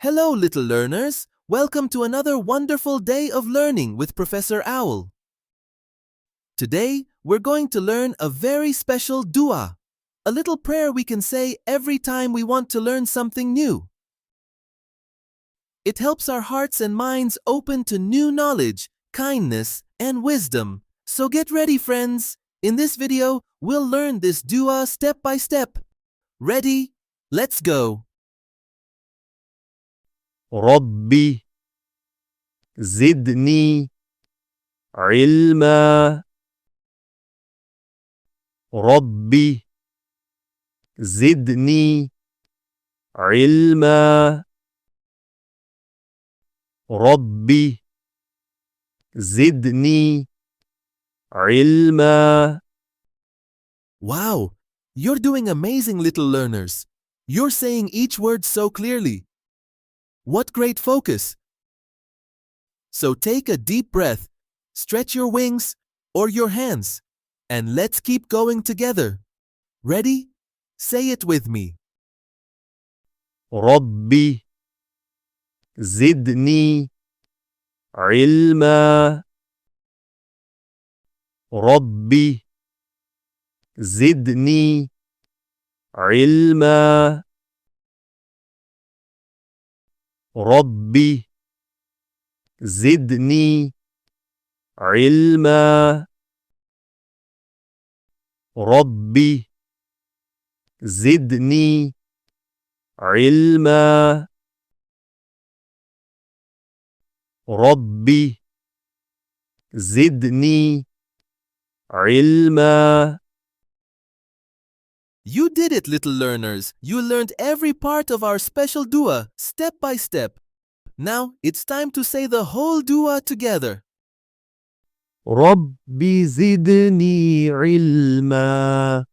Hello, little learners. Welcome to another wonderful day of learning with Professor Owl. Today, we're going to learn a very special dua, a little prayer we can say every time we want to learn something new. It helps our hearts and minds open to new knowledge, kindness, and wisdom. So get ready, friends. In this video, we'll learn this dua step by step. Ready? Let's go. ربي زدني علما ربي زدني علما ربي زدني علما. Wow, you're doing amazing, little learners. You're saying each word so clearly. What great focus! So take a deep breath, stretch your wings or your hands, and let's keep going together. Ready? Say it with me. ربي زدني علما ربي زدني علما ربي زدني علما ربي زدني علما ربي زدني علما. You did it, little learners. You learned every part of our special dua, step by step. Now, it's time to say the whole dua together. ربي زدني علما